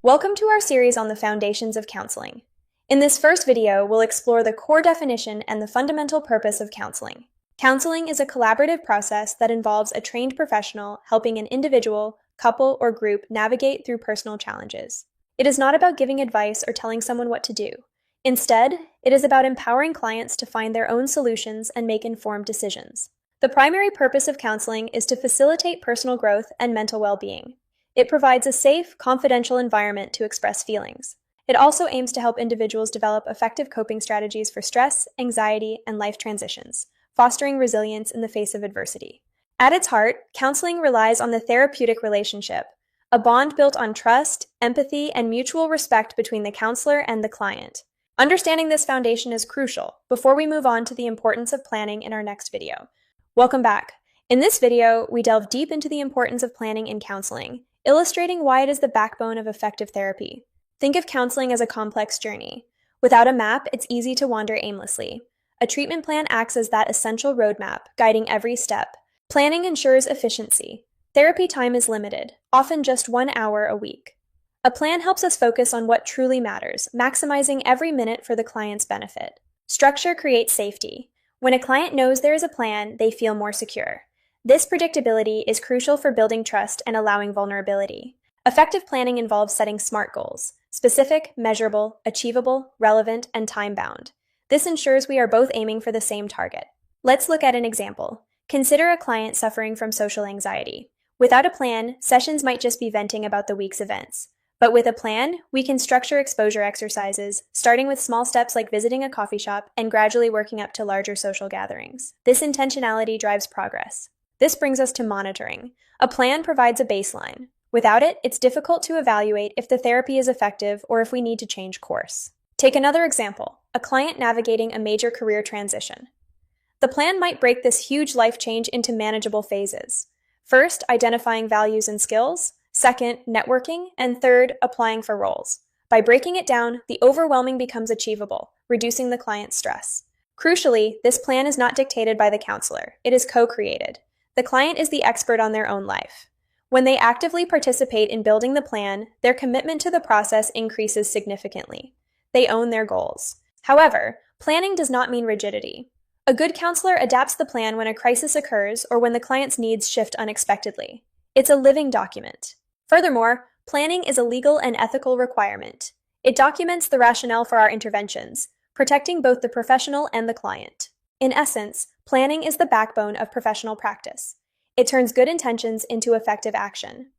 Welcome to our series on the foundations of counseling. In this first video, we'll explore the core definition and the fundamental purpose of counseling. Counseling is a collaborative process that involves a trained professional helping an individual, couple, or group navigate through personal challenges. It is not about giving advice or telling someone what to do. Instead, it is about empowering clients to find their own solutions and make informed decisions. The primary purpose of counseling is to facilitate personal growth and mental well-being. It provides a safe, confidential environment to express feelings. It also aims to help individuals develop effective coping strategies for stress, anxiety, and life transitions, fostering resilience in the face of adversity. At its heart, counseling relies on the therapeutic relationship, a bond built on trust, empathy, and mutual respect between the counselor and the client. Understanding this foundation is crucial before we move on to the importance of planning in our next video. Welcome back. In this video, we delve deep into the importance of planning in counseling, illustrating why it is the backbone of effective therapy. Think of counseling as a complex journey. Without a map, it's easy to wander aimlessly. A treatment plan acts as that essential roadmap, guiding every step. Planning ensures efficiency. Therapy time is limited, often just 1 hour a week. A plan helps us focus on what truly matters, maximizing every minute for the client's benefit. Structure creates safety. When a client knows there is a plan, they feel more secure. This predictability is crucial for building trust and allowing vulnerability. Effective planning involves setting SMART goals: specific, measurable, achievable, relevant, and time-bound. This ensures we are both aiming for the same target. Let's look at an example. Consider a client suffering from social anxiety. Without a plan, sessions might just be venting about the week's events. But with a plan, we can structure exposure exercises, starting with small steps like visiting a coffee shop and gradually working up to larger social gatherings. This intentionality drives progress. This brings us to monitoring. A plan provides a baseline. Without it, it's difficult to evaluate if the therapy is effective or if we need to change course. Take another example, a client navigating a major career transition. The plan might break this huge life change into manageable phases. First, identifying values and skills. Second, networking. And third, applying for roles. By breaking it down, the overwhelming becomes achievable, reducing the client's stress. Crucially, this plan is not dictated by the counselor. It is co-created. The client is the expert on their own life. When they actively participate in building the plan, their commitment to the process increases significantly. They own their goals. However, planning does not mean rigidity. A good counselor adapts the plan when a crisis occurs or when the client's needs shift unexpectedly. It's a living document. Furthermore, planning is a legal and ethical requirement. It documents the rationale for our interventions, protecting both the professional and the client. In essence, planning is the backbone of professional practice. It turns good intentions into effective action.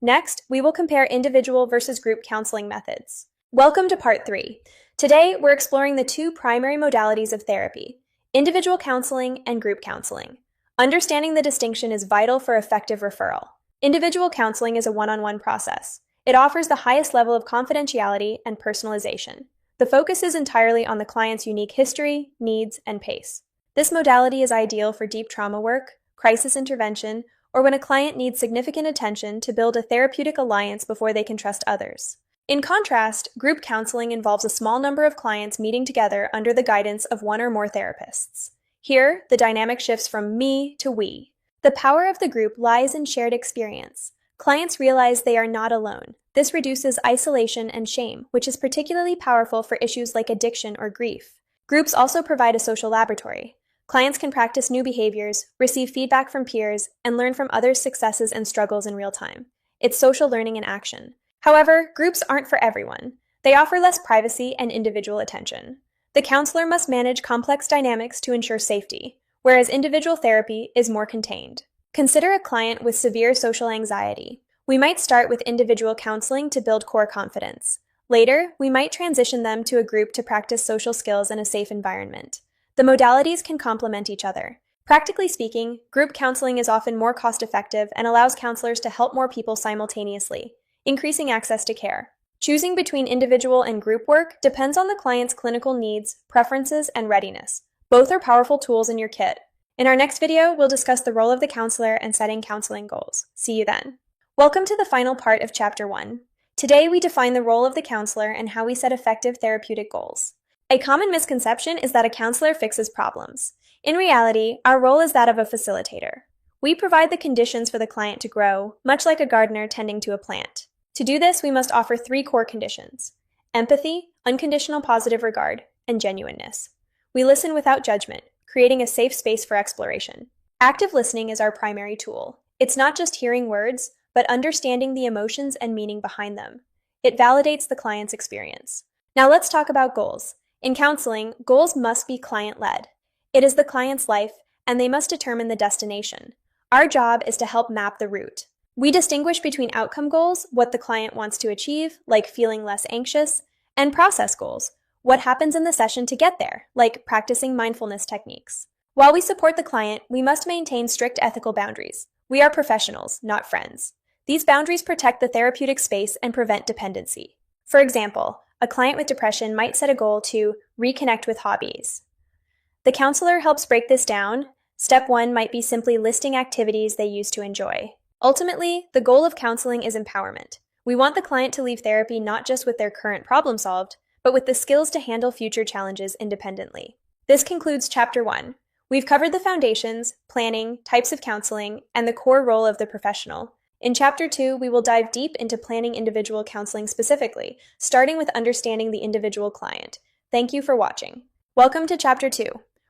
Next, we will compare individual versus group counseling methods. Welcome to Part 3. Today, we're exploring the two primary modalities of therapy: individual counseling and group counseling. Understanding the distinction is vital for effective referral. Individual counseling is a one-on-one process. It offers the highest level of confidentiality and personalization. The focus is entirely on the client's unique history, needs, and pace. This modality is ideal for deep trauma work, crisis intervention, or when a client needs significant attention to build a therapeutic alliance before they can trust others. In contrast, group counseling involves a small number of clients meeting together under the guidance of one or more therapists. Here, the dynamic shifts from me to we. The power of the group lies in shared experience. Clients realize they are not alone. This reduces isolation and shame, which is particularly powerful for issues like addiction or grief. Groups also provide a social laboratory. Clients can practice new behaviors, receive feedback from peers, and learn from others' successes and struggles in real time. It's social learning in action. However, groups aren't for everyone. They offer less privacy and individual attention. The counselor must manage complex dynamics to ensure safety, whereas individual therapy is more contained. Consider a client with severe social anxiety. We might start with individual counseling to build core confidence. Later, we might transition them to a group to practice social skills in a safe environment. The modalities can complement each other. Practically speaking, group counseling is often more cost-effective and allows counselors to help more people simultaneously, increasing access to care. Choosing between individual and group work depends on the client's clinical needs, preferences, and readiness. Both are powerful tools in your kit. In our next video, we'll discuss the role of the counselor and setting counseling goals. See you then. Welcome to the final part of Chapter 1. Today, we define the role of the counselor and how we set effective therapeutic goals. A common misconception is that a counselor fixes problems. In reality, our role is that of a facilitator. We provide the conditions for the client to grow, much like a gardener tending to a plant. To do this, we must offer 3 core conditions: empathy, unconditional positive regard, and genuineness. We listen without judgment, creating a safe space for exploration. Active listening is our primary tool. It's not just hearing words, but understanding the emotions and meaning behind them. It validates the client's experience. Now let's talk about goals. In counseling, goals must be client-led. It is the client's life, and they must determine the destination. Our job is to help map the route. We distinguish between outcome goals, what the client wants to achieve, like feeling less anxious, and process goals, what happens in the session to get there, like practicing mindfulness techniques. While we support the client, we must maintain strict ethical boundaries. We are professionals, not friends. These boundaries protect the therapeutic space and prevent dependency. For example, a client with depression might set a goal to reconnect with hobbies. The counselor helps break this down. Step 1 might be simply listing activities they used to enjoy. Ultimately, the goal of counseling is empowerment. We want the client to leave therapy not just with their current problem solved, but with the skills to handle future challenges independently. This concludes Chapter 1. We've covered the foundations, planning, types of counseling, and the core role of the professional. In Chapter 2, we will dive deep into planning individual counseling specifically, starting with understanding the individual client. Thank you for watching. Welcome to Chapter 2.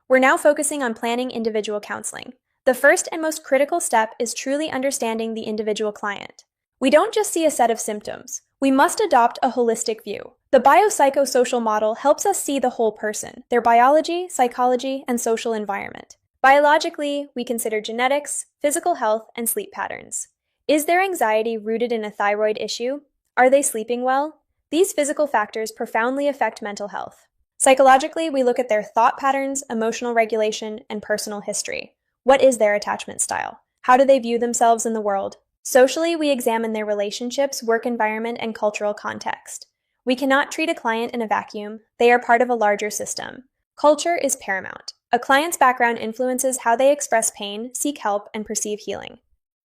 We're now focusing on planning individual counseling. The first and most critical step is truly understanding the individual client. We don't just see a set of symptoms. We must adopt a holistic view. The biopsychosocial model helps us see the whole person, their biology, psychology, and social environment. Biologically, we consider genetics, physical health, and sleep patterns. Is their anxiety rooted in a thyroid issue? Are they sleeping well? These physical factors profoundly affect mental health. Psychologically, we look at their thought patterns, emotional regulation, and personal history. What is their attachment style? How do they view themselves in the world? Socially, we examine their relationships, work environment, and cultural context. We cannot treat a client in a vacuum. They are part of a larger system. Culture is paramount. A client's background influences how they express pain, seek help, and perceive healing.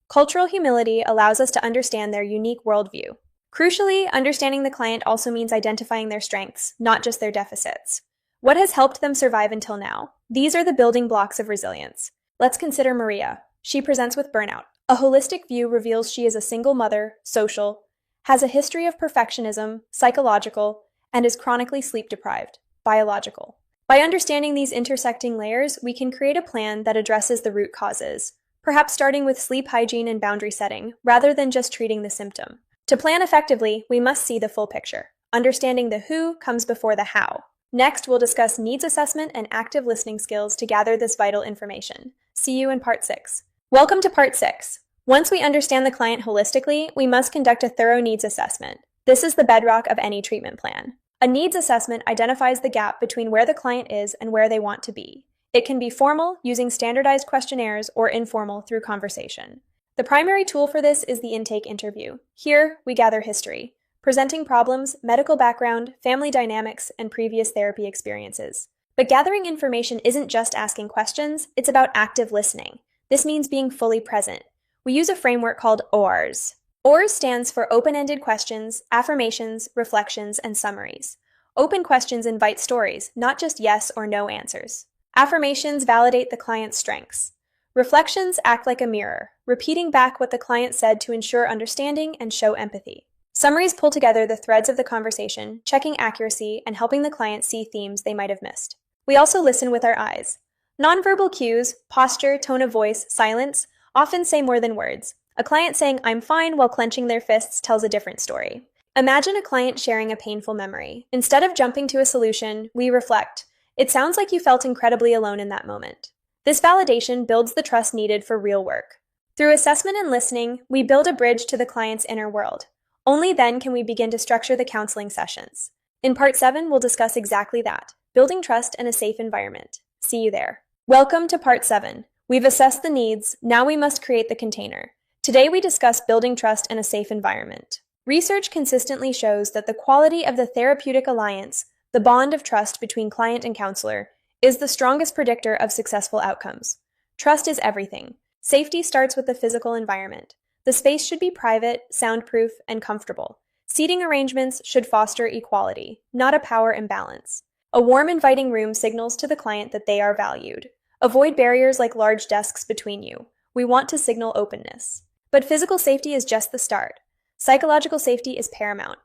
Cultural humility allows us to understand their unique worldview. Crucially, understanding the client also means identifying their strengths, not just their deficits. What has helped them survive until now? These are the building blocks of resilience. Let's consider Maria. She presents with burnout. A holistic view reveals she is a single mother, social, has a history of perfectionism, psychological, and is chronically sleep-deprived, biological. By understanding these intersecting layers, we can create a plan that addresses the root causes, perhaps starting with sleep hygiene and boundary setting, rather than just treating the symptom. To plan effectively, we must see the full picture. Understanding the who comes before the how. Next, we'll discuss needs assessment and active listening skills to gather this vital information. See you in Part 6. Welcome to Part 6. Once we understand the client holistically, we must conduct a thorough needs assessment. This is the bedrock of any treatment plan. A needs assessment identifies the gap between where the client is and where they want to be. It can be formal, using standardized questionnaires, or informal through conversation. The primary tool for this is the intake interview. Here, we gather history, presenting problems, medical background, family dynamics, and previous therapy experiences. But gathering information isn't just asking questions, it's about active listening. This means being fully present. We use a framework called OARS. OARS stands for open-ended questions, affirmations, reflections, and summaries. Open questions invite stories, not just yes or no answers. Affirmations validate the client's strengths. Reflections act like a mirror, repeating back what the client said to ensure understanding and show empathy. Summaries pull together the threads of the conversation, checking accuracy and helping the client see themes they might have missed. We also listen with our eyes. Nonverbal cues, posture, tone of voice, silence, often say more than words. A client saying "I'm fine" while clenching their fists tells a different story. Imagine a client sharing a painful memory. Instead of jumping to a solution, we reflect. It sounds like you felt incredibly alone in that moment. This validation builds the trust needed for real work. Through assessment and listening, we build a bridge to the client's inner world. Only then can we begin to structure the counseling sessions. In Part 7, we'll discuss exactly that, building trust and a safe environment. See you there. Welcome to Part 7. We've assessed the needs, now we must create the container. Today we discuss building trust and a safe environment. Research consistently shows that the quality of the therapeutic alliance, the bond of trust between client and counselor, is the strongest predictor of successful outcomes. Trust is everything. Safety starts with the physical environment. The space should be private, soundproof, and comfortable. Seating arrangements should foster equality, not a power imbalance. A warm, inviting room signals to the client that they are valued. Avoid barriers like large desks between you. We want to signal openness. But physical safety is just the start. Psychological safety is paramount.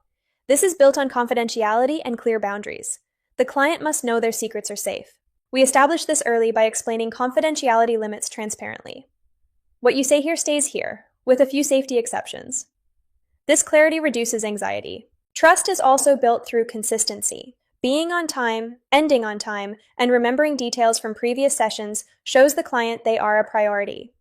This is built on confidentiality and clear boundaries. The client must know their secrets are safe. We establish this early by explaining confidentiality limits transparently. What you say here stays here, with a few safety exceptions. This clarity reduces anxiety. Trust is also built through consistency. Being on time, ending on time, and remembering details from previous sessions shows the client they are a priority.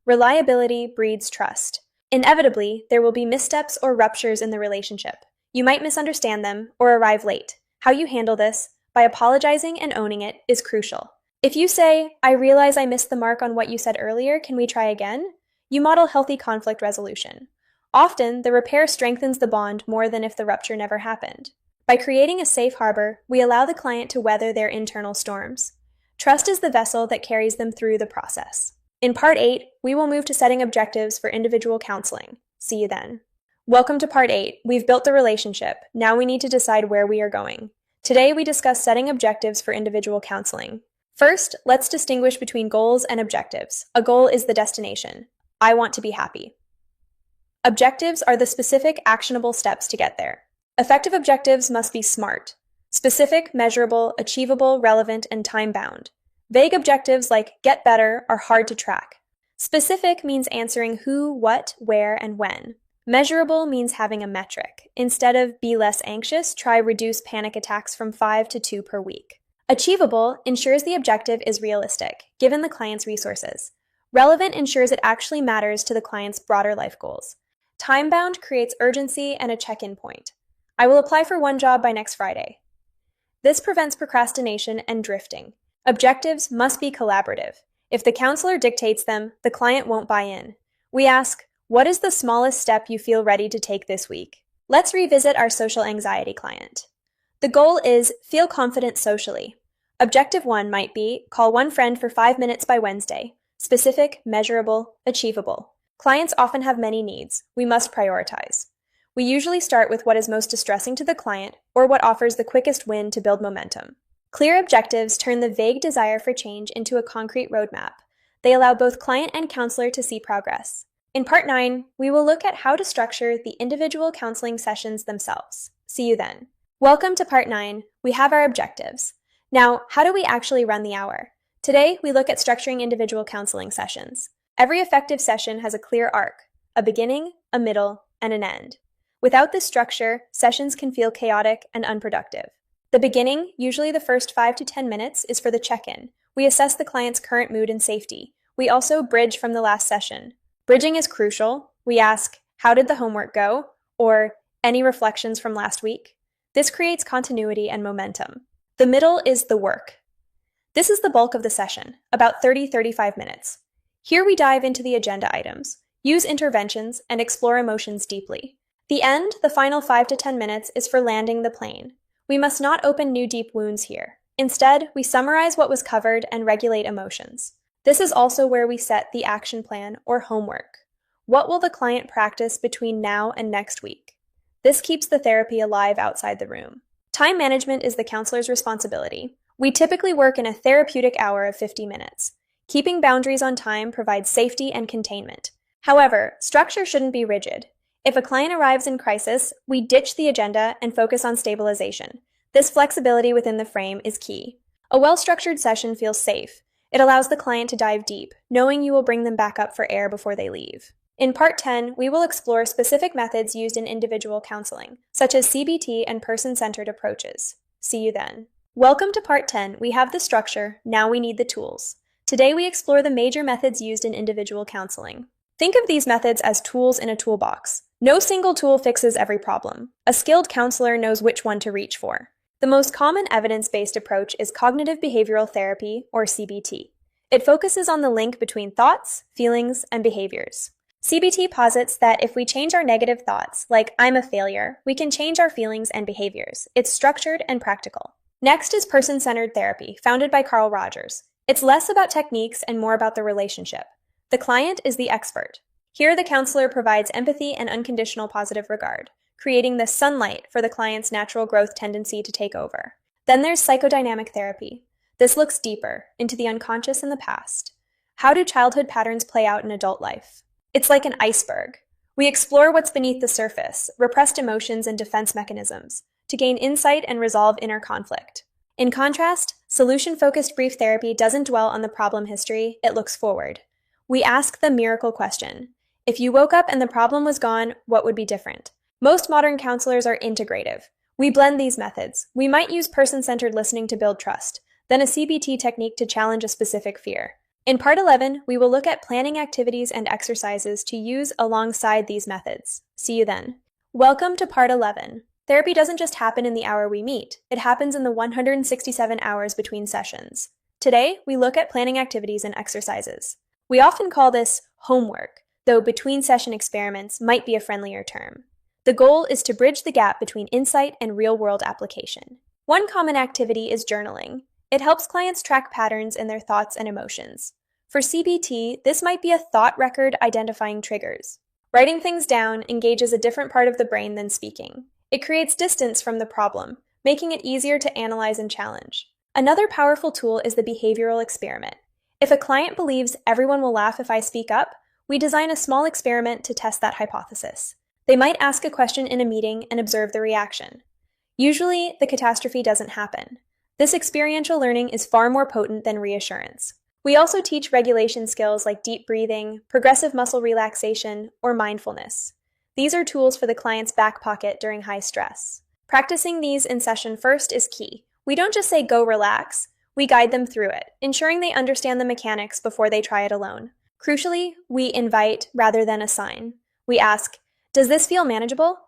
Reliability breeds trust. Inevitably, there will be missteps or ruptures in the relationship. You might misunderstand them or arrive late. How you handle this, by apologizing and owning it, is crucial. If you say, "I realize I missed the mark on what you said earlier, can we try again?" you model healthy conflict resolution. Often, the repair strengthens the bond more than if the rupture never happened. By creating a safe harbor, we allow the client to weather their internal storms. Trust is the vessel that carries them through the process. In Part 8, we will move to setting objectives for individual counseling. See you then. Welcome to Part 8. We've built the relationship. Now we need to decide where we are going. Today, we discuss setting objectives for individual counseling. First, let's distinguish between goals and objectives. A goal is the destination. I want to be happy. Objectives are the specific, actionable steps to get there. Effective objectives must be SMART: specific, measurable, achievable, relevant, and time-bound. Vague objectives like get better are hard to track. Specific means answering who, what, where, and when. Measurable means having a metric. Instead of be less anxious, try reduce panic attacks from 5 to 2 per week. Achievable ensures the objective is realistic, given the client's resources. Relevant ensures it actually matters to the client's broader life goals. Time-bound creates urgency and a check-in point. I will apply for one job by next Friday. This prevents procrastination and drifting. Objectives must be collaborative. If the counselor dictates them, the client won't buy in. We ask, what is the smallest step you feel ready to take this week? Let's revisit our social anxiety client. The goal is feel confident socially. Objective 1 might be call one friend for 5 minutes by Wednesday. Specific, measurable, achievable. Clients often have many needs. We must prioritize. We usually start with what is most distressing to the client or what offers the quickest win to build momentum. Clear objectives turn the vague desire for change into a concrete roadmap. They allow both client and counselor to see progress. In Part 9, we will look at how to structure the individual counseling sessions themselves. See you then. Welcome to Part 9. We have our objectives. Now, how do we actually run the hour? Today, we look at structuring individual counseling sessions. Every effective session has a clear arc, a beginning, a middle, and an end. Without this structure, sessions can feel chaotic and unproductive. The beginning, usually the first 5 to 10 minutes, is for the check-in. We assess the client's current mood and safety. We also bridge from the last session. Bridging is crucial. We ask, how did the homework go? Or, any reflections from last week? This creates continuity and momentum. The middle is the work. This is the bulk of the session, about 30-35 minutes. Here we dive into the agenda items, use interventions, and explore emotions deeply. The end, the final 5 to 10 minutes, is for landing the plane. We must not open new deep wounds here. Instead, we summarize what was covered and regulate emotions. This is also where we set the action plan or homework. What will the client practice between now and next week? This keeps the therapy alive outside the room. Time management is the counselor's responsibility. We typically work in a therapeutic hour of 50 minutes. Keeping boundaries on time provides safety and containment. However, structure shouldn't be rigid. If a client arrives in crisis, we ditch the agenda and focus on stabilization. This flexibility within the frame is key. A well-structured session feels safe. It allows the client to dive deep, knowing you will bring them back up for air before they leave. In Part 10, we will explore specific methods used in individual counseling, such as CBT and person-centered approaches. See you then. Welcome to Part 10. We have the structure, now we need the tools. Today we explore the major methods used in individual counseling. Think of these methods as tools in a toolbox. No single tool fixes every problem. A skilled counselor knows which one to reach for. The most common evidence-based approach is cognitive behavioral therapy, or CBT. It focuses on the link between thoughts, feelings, and behaviors. CBT posits that if we change our negative thoughts, like I'm a failure, we can change our feelings and behaviors. It's structured and practical. Next is person-centered therapy, founded by Carl Rogers. It's less about techniques and more about the relationship. The client is the expert. Here, the counselor provides empathy and unconditional positive regard, creating the sunlight for the client's natural growth tendency to take over. Then there's psychodynamic therapy. This looks deeper, into the unconscious and the past. How do childhood patterns play out in adult life? It's like an iceberg. We explore what's beneath the surface, repressed emotions and defense mechanisms, to gain insight and resolve inner conflict. In contrast, solution-focused brief therapy doesn't dwell on the problem history, it looks forward. We ask the miracle question. If you woke up and the problem was gone, what would be different? Most modern counselors are integrative. We blend these methods. We might use person-centered listening to build trust, then a CBT technique to challenge a specific fear. In Part 11, we will look at planning activities and exercises to use alongside these methods. See you then. Welcome to Part 11. Therapy doesn't just happen in the hour we meet, it happens in the 167 hours between sessions. Today, we look at planning activities and exercises. We often call this homework, though between-session experiments might be a friendlier term. The goal is to bridge the gap between insight and real-world application. One common activity is journaling. It helps clients track patterns in their thoughts and emotions. For CBT, this might be a thought record identifying triggers. Writing things down engages a different part of the brain than speaking. It creates distance from the problem, making it easier to analyze and challenge. Another powerful tool is the behavioral experiment. If a client believes everyone will laugh if I speak up, we design a small experiment to test that hypothesis. They might ask a question in a meeting and observe the reaction. Usually, the catastrophe doesn't happen. This experiential learning is far more potent than reassurance. We also teach regulation skills like deep breathing, progressive muscle relaxation, or mindfulness. These are tools for the client's back pocket during high stress. Practicing these in session first is key. We don't just say go relax, we guide them through it, ensuring they understand the mechanics before they try it alone. Crucially, we invite rather than assign. We ask, does this feel manageable?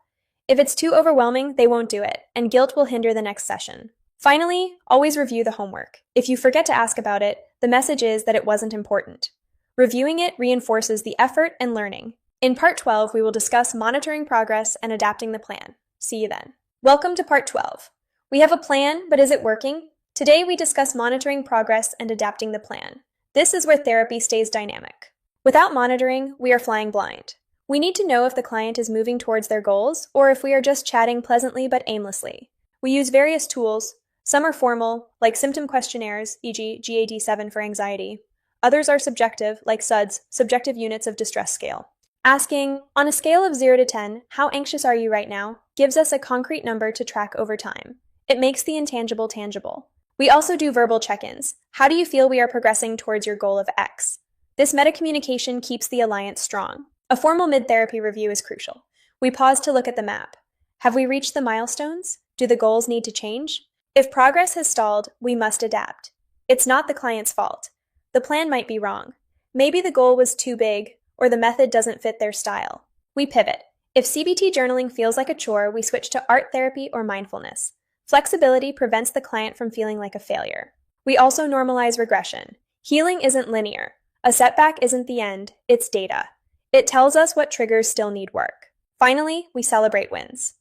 If it's too overwhelming, they won't do it, and guilt will hinder the next session. Finally, always review the homework. If you forget to ask about it, the message is that it wasn't important. Reviewing it reinforces the effort and learning. In Part 12, we will discuss monitoring progress and adapting the plan. See you then. Welcome to Part 12. We have a plan, but is it working? Today we discuss monitoring progress and adapting the plan. This is where therapy stays dynamic. Without monitoring, we are flying blind. We need to know if the client is moving towards their goals or if we are just chatting pleasantly but aimlessly. We use various tools. Some are formal, like symptom questionnaires, e.g. GAD-7 for anxiety. Others are subjective, like SUDS, subjective units of distress scale. Asking, on a scale of 0 to 10, how anxious are you right now, gives us a concrete number to track over time. It makes the intangible tangible. We also do verbal check-ins. How do you feel we are progressing towards your goal of X? This meta-communication keeps the alliance strong. A formal mid-therapy review is crucial. We pause to look at the map. Have we reached the milestones? Do the goals need to change? If progress has stalled, we must adapt. It's not the client's fault. The plan might be wrong. Maybe the goal was too big, or the method doesn't fit their style. We pivot. If CBT journaling feels like a chore, we switch to art therapy or mindfulness. Flexibility prevents the client from feeling like a failure. We also normalize regression. Healing isn't linear. A setback isn't the end, it's data. It tells us what triggers still need work. Finally, we celebrate wins.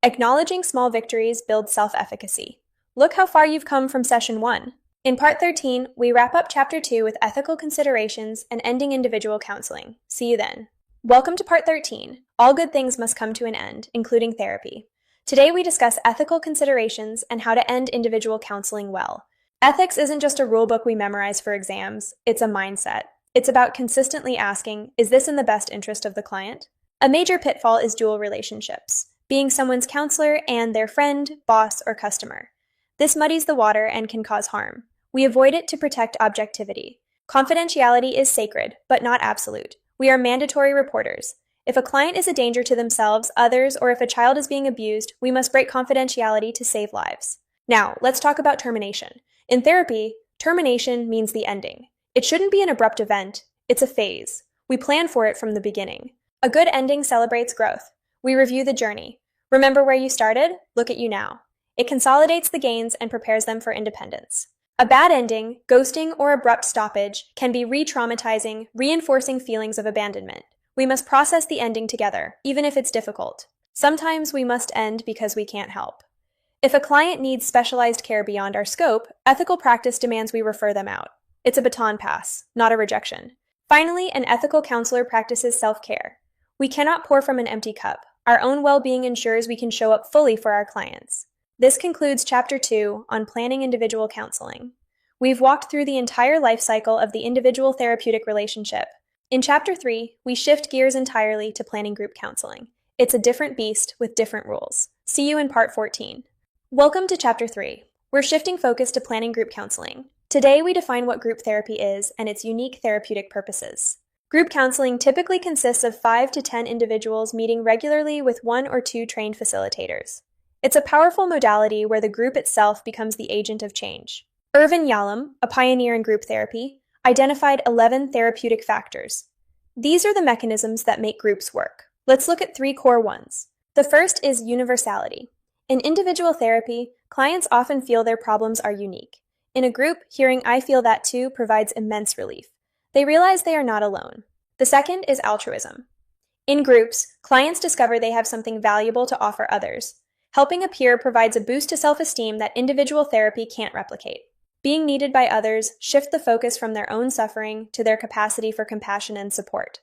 Acknowledging small victories builds self-efficacy. Look how far you've come from session 1. In Part 13, we wrap up Chapter 2 with ethical considerations and ending individual counseling. See you then. Welcome to Part 13. All good things must come to an end, including therapy. Today we discuss ethical considerations and how to end individual counseling well. Ethics isn't just a rulebook we memorize for exams, it's a mindset. It's about consistently asking, is this in the best interest of the client? A major pitfall is dual relationships, being someone's counselor and their friend, boss, or customer. This muddies the water and can cause harm. We avoid it to protect objectivity. Confidentiality is sacred, but not absolute. We are mandatory reporters. If a client is a danger to themselves, others, or if a child is being abused, we must break confidentiality to save lives. Now, let's talk about termination. In therapy, termination means the ending. It shouldn't be an abrupt event, it's a phase. We plan for it from the beginning. A good ending celebrates growth. We review the journey. Remember where you started? Look at you now. It consolidates the gains and prepares them for independence. A bad ending, ghosting, or abrupt stoppage can be re-traumatizing, reinforcing feelings of abandonment. We must process the ending together, even if it's difficult. Sometimes we must end because we can't help. If a client needs specialized care beyond our scope, ethical practice demands we refer them out. It's a baton pass, not a rejection. Finally, an ethical counselor practices self-care. We cannot pour from an empty cup. Our own well-being ensures we can show up fully for our clients. This concludes Chapter 2 on planning individual counseling. We've walked through the entire life cycle of the individual therapeutic relationship. In Chapter 3, we shift gears entirely to planning group counseling. It's a different beast with different rules. See you in Part 14. Welcome to Chapter 3. We're shifting focus to planning group counseling. Today, we define what group therapy is and its unique therapeutic purposes. Group counseling typically consists of 5 to 10 individuals meeting regularly with 1 or 2 trained facilitators. It's a powerful modality where the group itself becomes the agent of change. Irvin Yalom, a pioneer in group therapy, identified 11 therapeutic factors. These are the mechanisms that make groups work. Let's look at 3 core ones. The first is universality. In individual therapy, clients often feel their problems are unique. In a group, hearing "I feel that too" provides immense relief. They realize they are not alone. The second is altruism. In groups, clients discover they have something valuable to offer others. Helping a peer provides a boost to self-esteem that individual therapy can't replicate. Being needed by others shifts the focus from their own suffering to their capacity for compassion and support.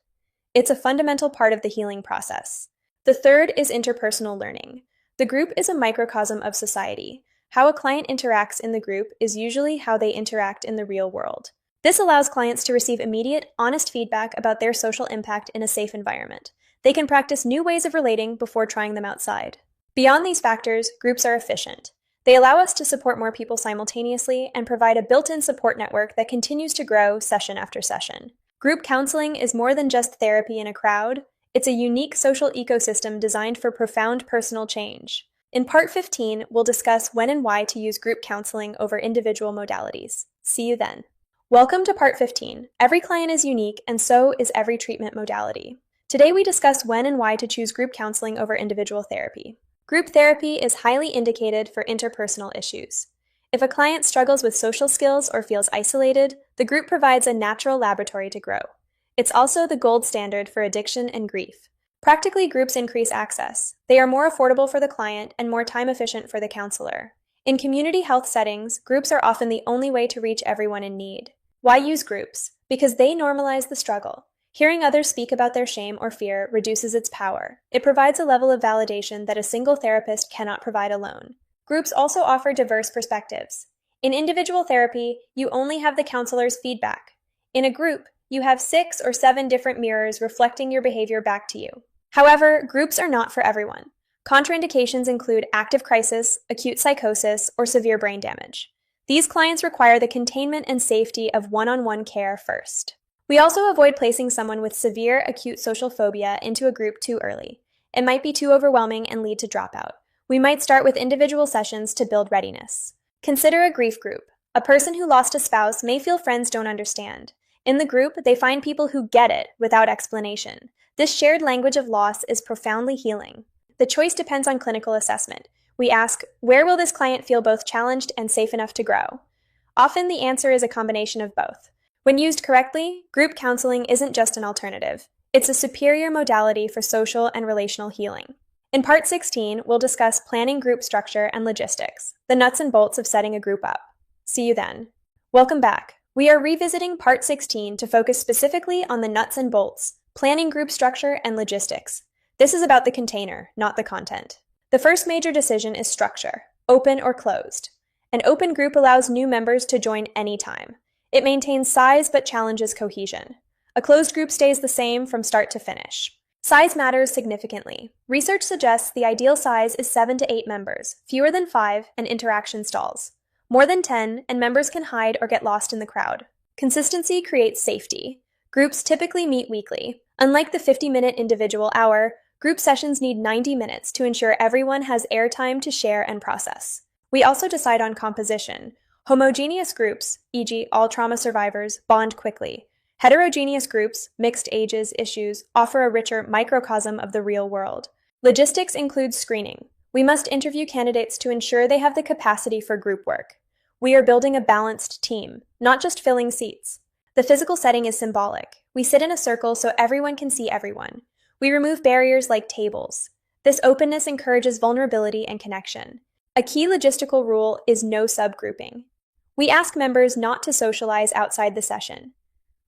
It's a fundamental part of the healing process. The third is interpersonal learning. The group is a microcosm of society. How a client interacts in the group is usually how they interact in the real world. This allows clients to receive immediate, honest feedback about their social impact in a safe environment. They can practice new ways of relating before trying them outside. Beyond these factors, groups are efficient. They allow us to support more people simultaneously and provide a built-in support network that continues to grow session after session. Group counseling is more than just therapy in a crowd. It's a unique social ecosystem designed for profound personal change. In Part 15, we'll discuss when and why to use group counseling over individual modalities. See you then. Welcome to Part 15. Every client is unique, and so is every treatment modality. Today we discuss when and why to choose group counseling over individual therapy. Group therapy is highly indicated for interpersonal issues. If a client struggles with social skills or feels isolated, the group provides a natural laboratory to grow. It's also the gold standard for addiction and grief. Practically, groups increase access. They are more affordable for the client and more time efficient for the counselor. In community health settings, groups are often the only way to reach everyone in need. Why use groups? Because they normalize the struggle. Hearing others speak about their shame or fear reduces its power. It provides a level of validation that a single therapist cannot provide alone. Groups also offer diverse perspectives. In individual therapy, you only have the counselor's feedback. In a group, you have 6 or 7 different mirrors reflecting your behavior back to you. However, groups are not for everyone. Contraindications include active crisis, acute psychosis, or severe brain damage. These clients require the containment and safety of one-on-one care first. We also avoid placing someone with severe acute social phobia into a group too early. It might be too overwhelming and lead to dropout. We might start with individual sessions to build readiness. Consider a grief group. A person who lost a spouse may feel friends don't understand. In the group, they find people who get it without explanation. This shared language of loss is profoundly healing. The choice depends on clinical assessment. We ask, where will this client feel both challenged and safe enough to grow? Often the answer is a combination of both. When used correctly, group counseling isn't just an alternative. It's a superior modality for social and relational healing. In Part 16, we'll discuss planning group structure and logistics, the nuts and bolts of setting a group up. See you then. Welcome back. We are revisiting Part 16 to focus specifically on the nuts and bolts, planning group structure and logistics. This is about the container, not the content. The first major decision is structure, open or closed. An open group allows new members to join anytime. It maintains size but challenges cohesion. A closed group stays the same from start to finish. Size matters significantly. Research suggests the ideal size is 7 to 8 members, fewer than 5, and interaction stalls. More than 10, and members can hide or get lost in the crowd. Consistency creates safety. Groups typically meet weekly. Unlike the 50-minute individual hour, group sessions need 90 minutes to ensure everyone has airtime to share and process. We also decide on composition. Homogeneous groups, e.g. all trauma survivors, bond quickly. Heterogeneous groups, mixed ages, issues, offer a richer microcosm of the real world. Logistics includes screening. We must interview candidates to ensure they have the capacity for group work. We are building a balanced team, not just filling seats. The physical setting is symbolic. We sit in a circle so everyone can see everyone. We remove barriers like tables. This openness encourages vulnerability and connection. A key logistical rule is no subgrouping. We ask members not to socialize outside the session.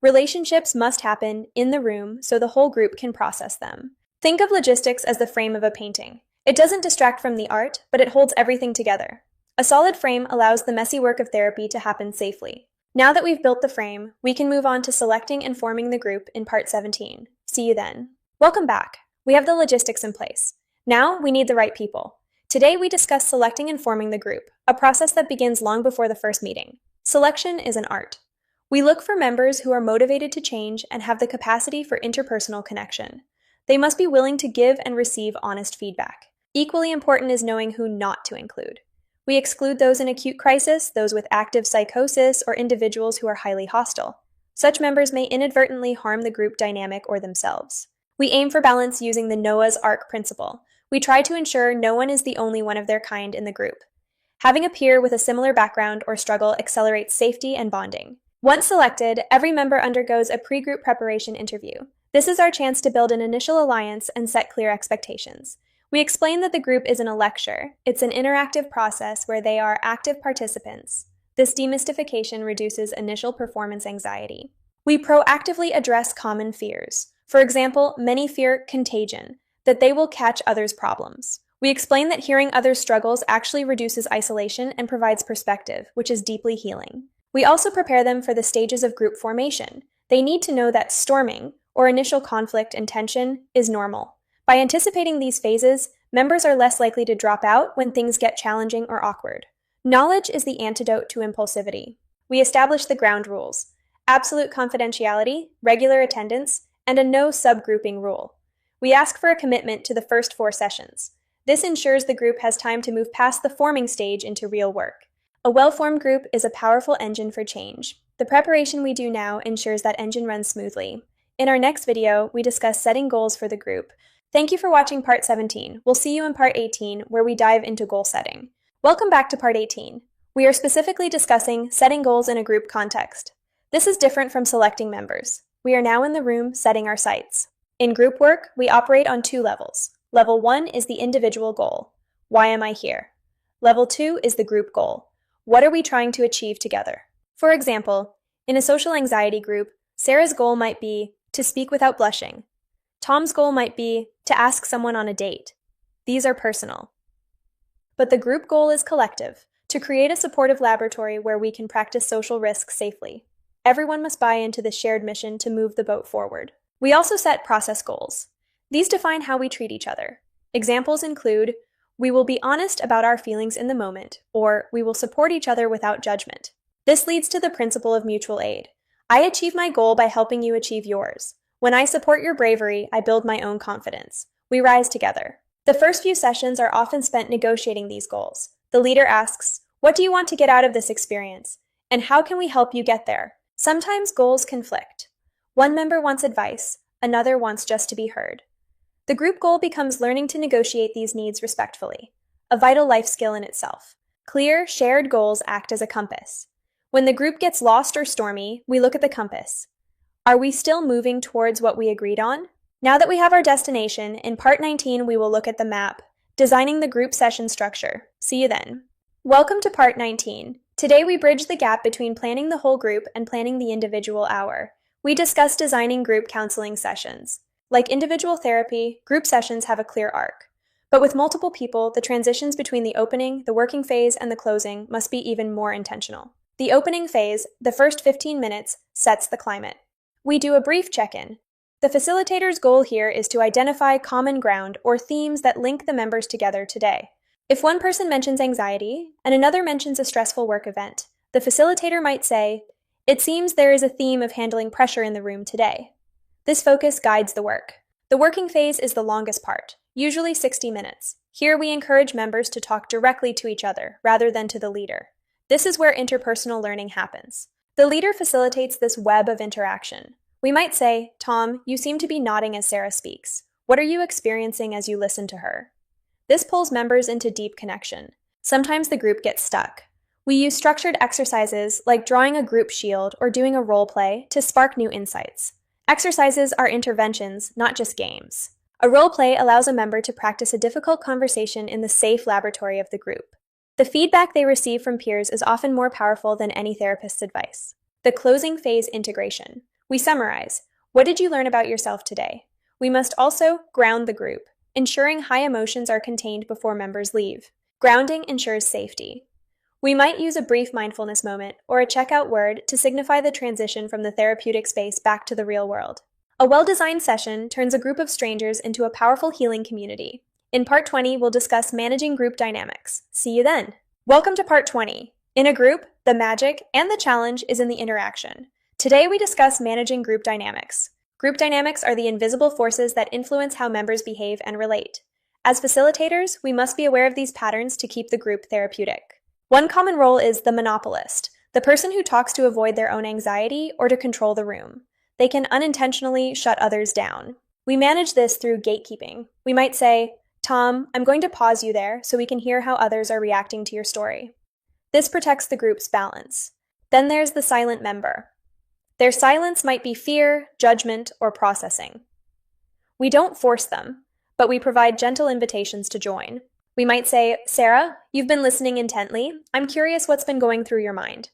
Relationships must happen in the room so the whole group can process them. Think of logistics as the frame of a painting. It doesn't distract from the art, but it holds everything together. A solid frame allows the messy work of therapy to happen safely. Now that we've built the frame, we can move on to selecting and forming the group in Part 17. See you then. Welcome back. We have the logistics in place. Now we need the right people. Today we discuss selecting and forming the group, a process that begins long before the first meeting. Selection is an art. We look for members who are motivated to change and have the capacity for interpersonal connection. They must be willing to give and receive honest feedback. Equally important is knowing who not to include. We exclude those in acute crisis, those with active psychosis, or individuals who are highly hostile. Such members may inadvertently harm the group dynamic or themselves. We aim for balance using the Noah's Ark principle. We try to ensure no one is the only one of their kind in the group. Having a peer with a similar background or struggle accelerates safety and bonding. Once selected, every member undergoes a pre-group preparation interview. This is our chance to build an initial alliance and set clear expectations. We explain that the group isn't a lecture. It's an interactive process where they are active participants. This demystification reduces initial performance anxiety. We proactively address common fears. For example, many fear contagion, that they will catch others' problems. We explain that hearing others' struggles actually reduces isolation and provides perspective, which is deeply healing. We also prepare them for the stages of group formation. They need to know that storming, or initial conflict and tension, is normal. By anticipating these phases, members are less likely to drop out when things get challenging or awkward. Knowledge is the antidote to impulsivity. We establish the ground rules: absolute confidentiality, regular attendance, and a no subgrouping rule. We ask for a commitment to the first 4 sessions. This ensures the group has time to move past the forming stage into real work. A well-formed group is a powerful engine for change. The preparation we do now ensures that engine runs smoothly. In our next video, we discuss setting goals for the group. Thank you for watching Part 17. We'll see you in Part 18, where we dive into goal setting. Welcome back to Part 18. We are specifically discussing setting goals in a group context. This is different from selecting members. We are now in the room setting our sights. In group work, we operate on 2 levels. Level 1 is the individual goal. Why am I here? Level 2 is the group goal. What are we trying to achieve together? For example, in a social anxiety group, Sarah's goal might be to speak without blushing. Tom's goal might be to ask someone on a date. These are personal. But the group goal is collective, to create a supportive laboratory where we can practice social risks safely. Everyone must buy into the shared mission to move the boat forward. We also set process goals. These define how we treat each other. Examples include, we will be honest about our feelings in the moment, or we will support each other without judgment. This leads to the principle of mutual aid. I achieve my goal by helping you achieve yours. When I support your bravery, I build my own confidence. We rise together. The first few sessions are often spent negotiating these goals. The leader asks, what do you want to get out of this experience? And how can we help you get there? Sometimes goals conflict. One member wants advice, another wants just to be heard. The group goal becomes learning to negotiate these needs respectfully, a vital life skill in itself. Clear, shared goals act as a compass. When the group gets lost or stormy, we look at the compass. Are we still moving towards what we agreed on? Now that we have our destination, in Part 19 we will look at the map, designing the group session structure. See you then. Welcome to Part 19. Today we bridge the gap between planning the whole group and planning the individual hour. We discuss designing group counseling sessions. Like individual therapy, group sessions have a clear arc. But with multiple people, the transitions between the opening, the working phase, and the closing must be even more intentional. The opening phase, the first 15 minutes, sets the climate. We do a brief check-in. The facilitator's goal here is to identify common ground or themes that link the members together today. If one person mentions anxiety and another mentions a stressful work event, the facilitator might say, "It seems there is a theme of handling pressure in the room today." This focus guides the work. The working phase is the longest part, usually 60 minutes. Here we encourage members to talk directly to each other rather than to the leader. This is where interpersonal learning happens. The leader facilitates this web of interaction. We might say, "Tom, you seem to be nodding as Sarah speaks. What are you experiencing as you listen to her?" This pulls members into deep connection. Sometimes the group gets stuck. We use structured exercises like drawing a group shield or doing a role play to spark new insights. Exercises are interventions, not just games. A role play allows a member to practice a difficult conversation in the safe laboratory of the group. The feedback they receive from peers is often more powerful than any therapist's advice. The closing phase integration. We summarize. What did you learn about yourself today? We must also ground the group, ensuring high emotions are contained before members leave. Grounding ensures safety. We might use a brief mindfulness moment or a checkout word to signify the transition from the therapeutic space back to the real world. A well-designed session turns a group of strangers into a powerful healing community. In Part 20, we'll discuss managing group dynamics. See you then. Welcome to Part 20. In a group, the magic and the challenge is in the interaction. Today we discuss managing group dynamics. Group dynamics are the invisible forces that influence how members behave and relate. As facilitators, we must be aware of these patterns to keep the group therapeutic. One common role is the monopolist, the person who talks to avoid their own anxiety or to control the room. They can unintentionally shut others down. We manage this through gatekeeping. We might say, "Tom, I'm going to pause you there so we can hear how others are reacting to your story." This protects the group's balance. Then there's the silent member. Their silence might be fear, judgment, or processing. We don't force them, but we provide gentle invitations to join. We might say, "Sarah, you've been listening intently. I'm curious what's been going through your mind."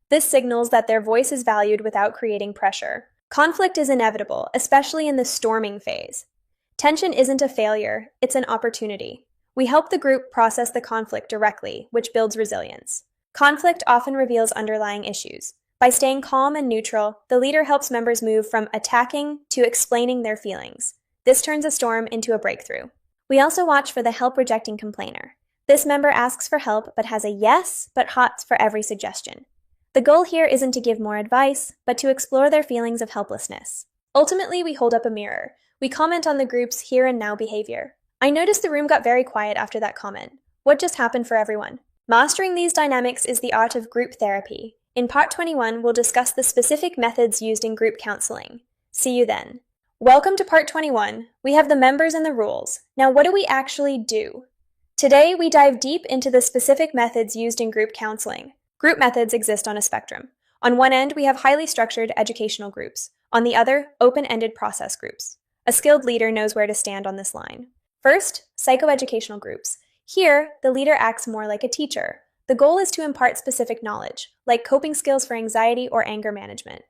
This signals that their voice is valued without creating pressure. Conflict is inevitable, especially in the storming phase. Tension isn't a failure, it's an opportunity. We help the group process the conflict directly, which builds resilience. Conflict often reveals underlying issues. By staying calm and neutral, the leader helps members move from attacking to explaining their feelings. This turns a storm into a breakthrough. We also watch for the help-rejecting complainer. This member asks for help but has a yes but hots for every suggestion. The goal here isn't to give more advice, but to explore their feelings of helplessness. Ultimately, we hold up a mirror. We comment on the group's here and now behavior. "I noticed the room got very quiet after that comment. What just happened for everyone?" Mastering these dynamics is the art of group therapy. In Part 21, we'll discuss the specific methods used in group counseling. See you then. Welcome to Part 21. We have the members and the rules. Now, what do we actually do? Today, we dive deep into the specific methods used in group counseling. Group methods exist on a spectrum. On one end, we have highly structured educational groups. On the other, open-ended process groups. A skilled leader knows where to stand on this line. First, psychoeducational groups. Here, the leader acts more like a teacher. The goal is to impart specific knowledge, like coping skills for anxiety or anger management.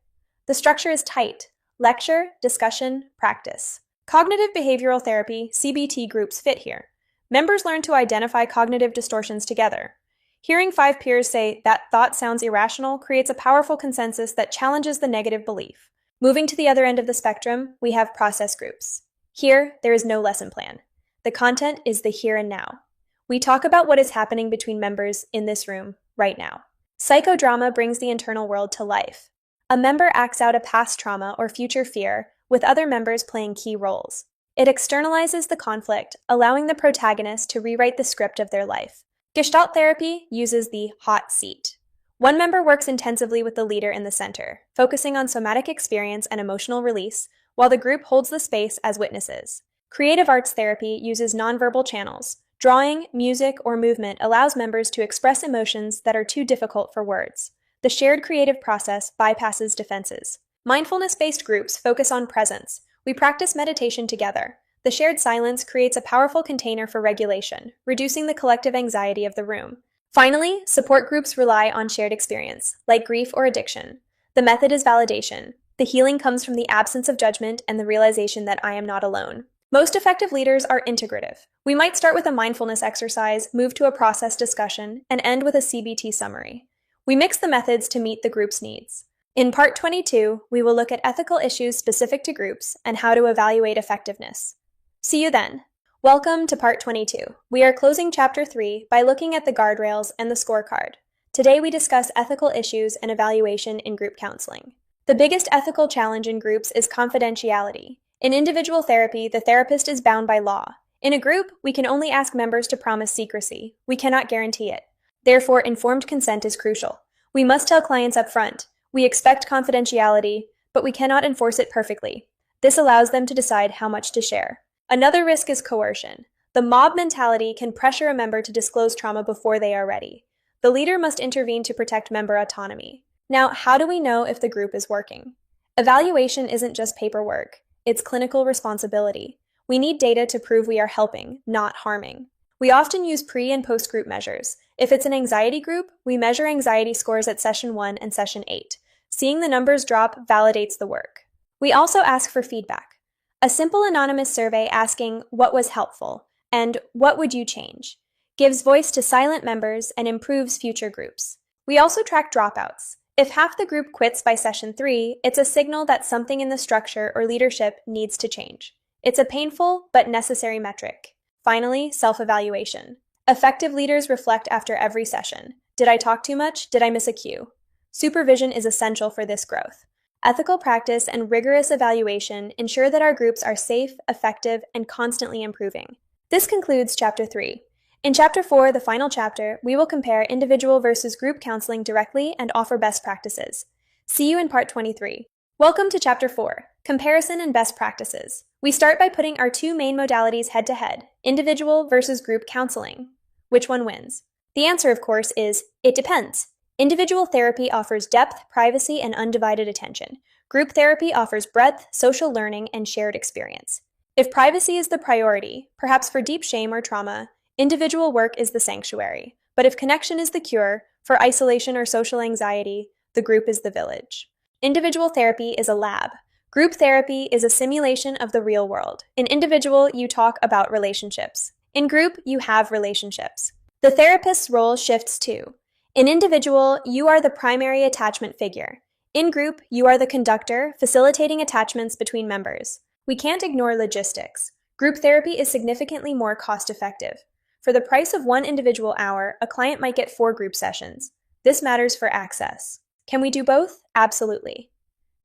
The structure is tight: lecture, discussion, practice. Cognitive behavioral therapy, CBT groups fit here. Members learn to identify cognitive distortions together. Hearing 5 peers say that thought sounds irrational creates a powerful consensus that challenges the negative belief. Moving to the other end of the spectrum, we have process groups. Here, there is no lesson plan. The content is the here and now. We talk about what is happening between members in this room right now. Psychodrama brings the internal world to life. A member acts out a past trauma or future fear, with other members playing key roles. It externalizes the conflict, allowing the protagonist to rewrite the script of their life. Gestalt therapy uses the hot seat. One member works intensively with the leader in the center, focusing on somatic experience and emotional release, while the group holds the space as witnesses. Creative arts therapy uses nonverbal channels. Drawing, music, or movement allows members to express emotions that are too difficult for words. The shared creative process bypasses defenses. Mindfulness-based groups focus on presence. We practice meditation together. The shared silence creates a powerful container for regulation, reducing the collective anxiety of the room. Finally, support groups rely on shared experience, like grief or addiction. The method is validation. The healing comes from the absence of judgment and the realization that I am not alone. Most effective leaders are integrative. We might start with a mindfulness exercise, move to a process discussion, and end with a CBT summary. We mix the methods to meet the group's needs. In Part 22, we will look at ethical issues specific to groups and how to evaluate effectiveness. See you then. Welcome to Part 22. We are closing Chapter 3 by looking at the guardrails and the scorecard. Today we discuss ethical issues and evaluation in group counseling. The biggest ethical challenge in groups is confidentiality. In individual therapy, the therapist is bound by law. In a group, we can only ask members to promise secrecy. We cannot guarantee it. Therefore, informed consent is crucial. We must tell clients up front. We expect confidentiality, but we cannot enforce it perfectly. This allows them to decide how much to share. Another risk is coercion. The mob mentality can pressure a member to disclose trauma before they are ready. The leader must intervene to protect member autonomy. Now, how do we know if the group is working? Evaluation isn't just paperwork. It's clinical responsibility. We need data to prove we are helping, not harming. We often use pre- and post-group measures. If it's an anxiety group, we measure anxiety scores at Session 1 and Session 8. Seeing the numbers drop validates the work. We also ask for feedback. A simple anonymous survey asking what was helpful and what would you change gives voice to silent members, and improves future groups. We also track dropouts. If half the group quits by session 3, it's a signal that something in the structure or leadership needs to change. It's a painful but necessary metric. Finally, self-evaluation. Effective leaders reflect after every session. Did I talk too much? Did I miss a cue? Supervision is essential for this growth. Ethical practice and rigorous evaluation ensure that our groups are safe, effective, and constantly improving. This concludes Chapter 3. In Chapter 4, the final chapter, we will compare individual versus group counseling directly and offer best practices. See you in Part 23. Welcome to Chapter 4, Comparison and Best Practices. We start by putting our two main modalities head-to-head, individual versus group counseling. Which one wins? The answer, of course, is it depends. Individual therapy offers depth, privacy, and undivided attention. Group therapy offers breadth, social learning, and shared experience. If privacy is the priority, perhaps for deep shame or trauma, individual work is the sanctuary. But if connection is the cure, for isolation or social anxiety, the group is the village. Individual therapy is a lab. Group therapy is a simulation of the real world. In individual, you talk about relationships. In group, you have relationships. The therapist's role shifts too. In individual, you are the primary attachment figure. In group, you are the conductor, facilitating attachments between members. We can't ignore logistics. Group therapy is significantly more cost-effective. For the price of one individual hour, a client might get 4 group sessions. This matters for access. Can we do both? Absolutely.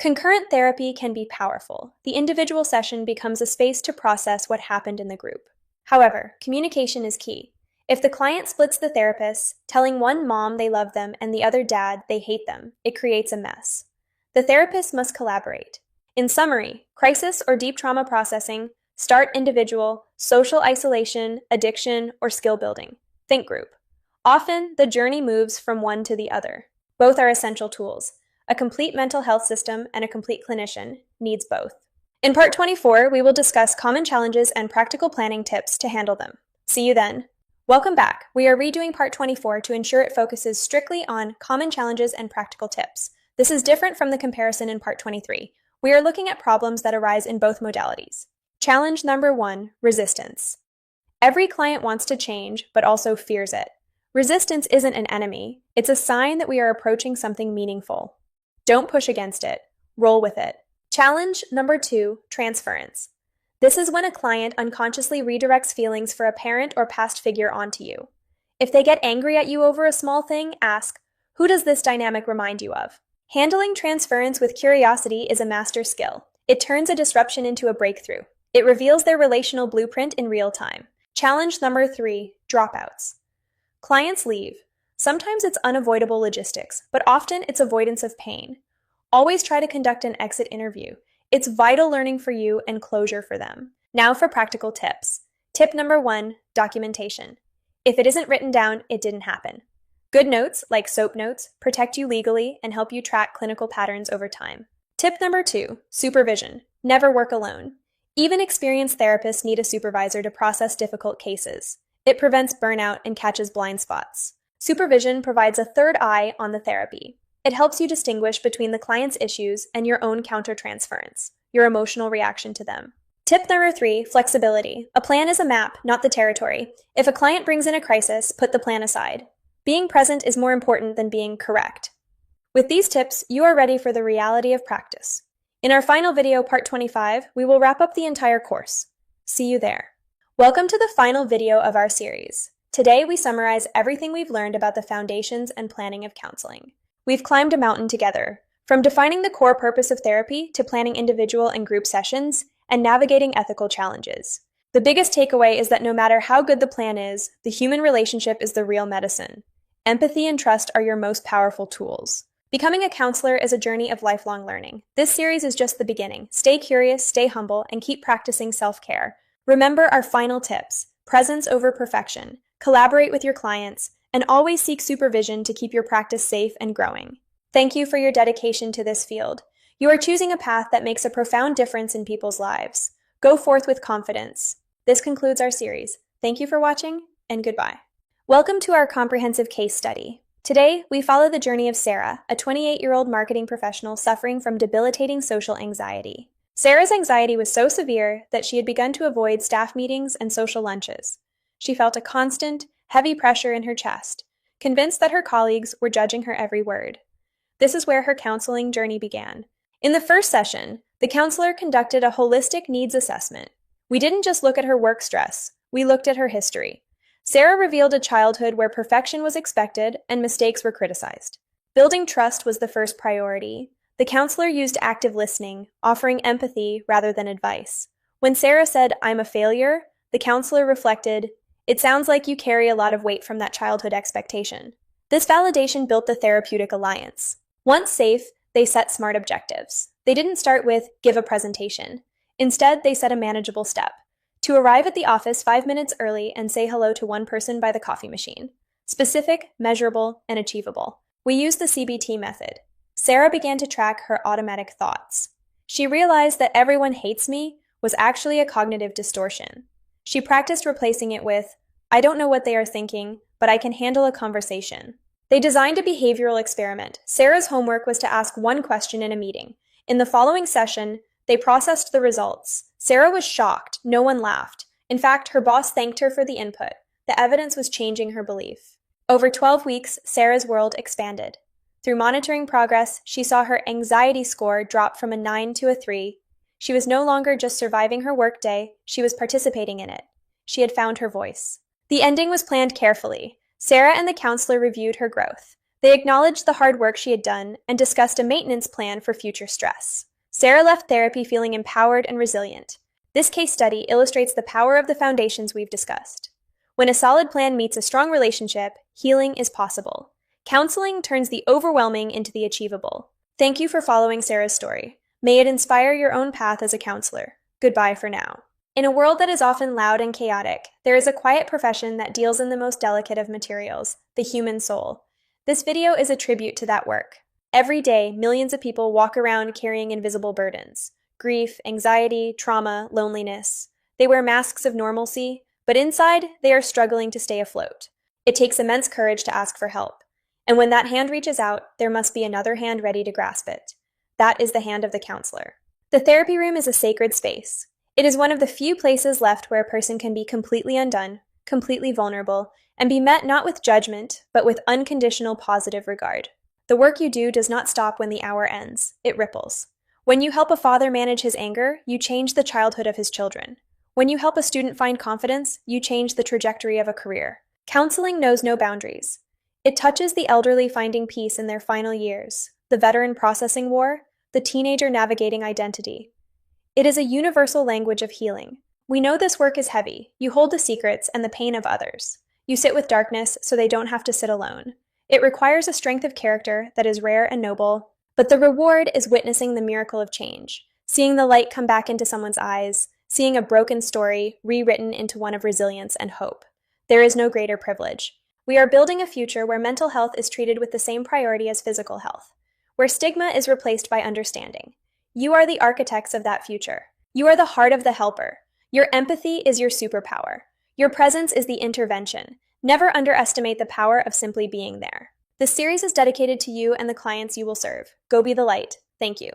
Concurrent therapy can be powerful. The individual session becomes a space to process what happened in the group. However, communication is key. If the client splits the therapists, telling one mom they love them and the other dad they hate them, it creates a mess. The therapist must collaborate. In summary, crisis or deep trauma processing, start individual, social isolation, addiction, or skill building. Think group. Often, the journey moves from one to the other. Both are essential tools. A complete mental health system and a complete clinician needs both. In Part 24, we will discuss common challenges and practical planning tips to handle them. See you then. Welcome back. We are redoing Part 24 to ensure it focuses strictly on common challenges and practical tips. This is different from the comparison in Part 23. We are looking at problems that arise in both modalities. Challenge number 1, resistance. Every client wants to change, but also fears it. Resistance isn't an enemy. It's a sign that we are approaching something meaningful. Don't push against it. Roll with it. Challenge number 2, transference. This is when a client unconsciously redirects feelings for a parent or past figure onto you. If they get angry at you over a small thing, ask, who does this dynamic remind you of? Handling transference with curiosity is a master skill. It turns a disruption into a breakthrough. It reveals their relational blueprint in real time. Challenge number 3, dropouts. Clients leave. Sometimes it's unavoidable logistics, but often it's avoidance of pain. Always try to conduct an exit interview. It's vital learning for you and closure for them. Now for practical tips. Tip number 1, documentation. If it isn't written down, it didn't happen. Good notes, like SOAP notes, protect you legally and help you track clinical patterns over time. Tip number 2, supervision. Never work alone. Even experienced therapists need a supervisor to process difficult cases. It prevents burnout and catches blind spots. Supervision provides a third eye on the therapy. It helps you distinguish between the client's issues and your own countertransference, your emotional reaction to them. Tip number 3, flexibility. A plan is a map, not the territory. If a client brings in a crisis, put the plan aside. Being present is more important than being correct. With these tips, you are ready for the reality of practice. In our final video, Part 25, we will wrap up the entire course. See you there. Welcome to the final video of our series. Today, we summarize everything we've learned about the foundations and planning of counseling. We've climbed a mountain together, from defining the core purpose of therapy to planning individual and group sessions and navigating ethical challenges. The biggest takeaway is that no matter how good the plan is, the human relationship is the real medicine. Empathy and trust are your most powerful tools. Becoming a counselor is a journey of lifelong learning. This series is just the beginning. Stay curious, stay humble, and keep practicing self-care. Remember our final tips: presence over perfection, collaborate with your clients, and always seek supervision to keep your practice safe and growing. Thank you for your dedication to this field. You are choosing a path that makes a profound difference in people's lives. Go forth with confidence. This concludes our series. Thank you for watching, and goodbye. Welcome to our comprehensive case study. Today, we follow the journey of Sarah, a 28-year-old marketing professional suffering from debilitating social anxiety. Sarah's anxiety was so severe that she had begun to avoid staff meetings and social lunches. She felt a constant, heavy pressure in her chest, convinced that her colleagues were judging her every word. This is where her counseling journey began. In the first session, the counselor conducted a holistic needs assessment. We didn't just look at her work stress, we looked at her history. Sarah revealed a childhood where perfection was expected and mistakes were criticized. Building trust was the first priority. The counselor used active listening, offering empathy rather than advice. When Sarah said, "I'm a failure," the counselor reflected, "It sounds like you carry a lot of weight from that childhood expectation." This validation built the therapeutic alliance. Once safe, they set smart objectives. They didn't start with, "give a presentation." Instead, they set a manageable step: to arrive at the office 5 minutes early and say hello to one person by the coffee machine. Specific, measurable, and achievable. We used the CBT method. Sarah began to track her automatic thoughts. She realized that "everyone hates me" was actually a cognitive distortion. She practiced replacing it with, "I don't know what they are thinking, but I can handle a conversation." They designed a behavioral experiment. Sarah's homework was to ask one question in a meeting. In the following session, they processed the results. Sarah was shocked. No one laughed. In fact, her boss thanked her for the input. The evidence was changing her belief. Over 12 weeks, Sarah's world expanded. Through monitoring progress, she saw her anxiety score drop from a 9 to a 3. She was no longer just surviving her workday, she was participating in it. She had found her voice. The ending was planned carefully. Sarah and the counselor reviewed her growth. They acknowledged the hard work she had done and discussed a maintenance plan for future stress. Sarah left therapy feeling empowered and resilient. This case study illustrates the power of the foundations we've discussed. When a solid plan meets a strong relationship, healing is possible. Counseling turns the overwhelming into the achievable. Thank you for following Sarah's story. May it inspire your own path as a counselor. Goodbye for now. In a world that is often loud and chaotic, there is a quiet profession that deals in the most delicate of materials, the human soul. This video is a tribute to that work. Every day, millions of people walk around carrying invisible burdens: grief, anxiety, trauma, loneliness. They wear masks of normalcy, but inside, they are struggling to stay afloat. It takes immense courage to ask for help. And when that hand reaches out, there must be another hand ready to grasp it. That is the hand of the counselor. The therapy room is a sacred space. It is one of the few places left where a person can be completely undone, completely vulnerable, and be met not with judgment, but with unconditional positive regard. The work you do does not stop when the hour ends. It ripples. When you help a father manage his anger, you change the childhood of his children. When you help a student find confidence, you change the trajectory of a career. Counseling knows no boundaries. It touches the elderly finding peace in their final years, the veteran processing war, the teenager navigating identity. It is a universal language of healing. We know this work is heavy. You hold the secrets and the pain of others. You sit with darkness so they don't have to sit alone. It requires a strength of character that is rare and noble, but the reward is witnessing the miracle of change, seeing the light come back into someone's eyes, seeing a broken story rewritten into one of resilience and hope. There is no greater privilege. We are building a future where mental health is treated with the same priority as physical health, where stigma is replaced by understanding. You are the architects of that future. You are the heart of the helper. Your empathy is your superpower. Your presence is the intervention. Never underestimate the power of simply being there. This series is dedicated to you and the clients you will serve. Go be the light. Thank you.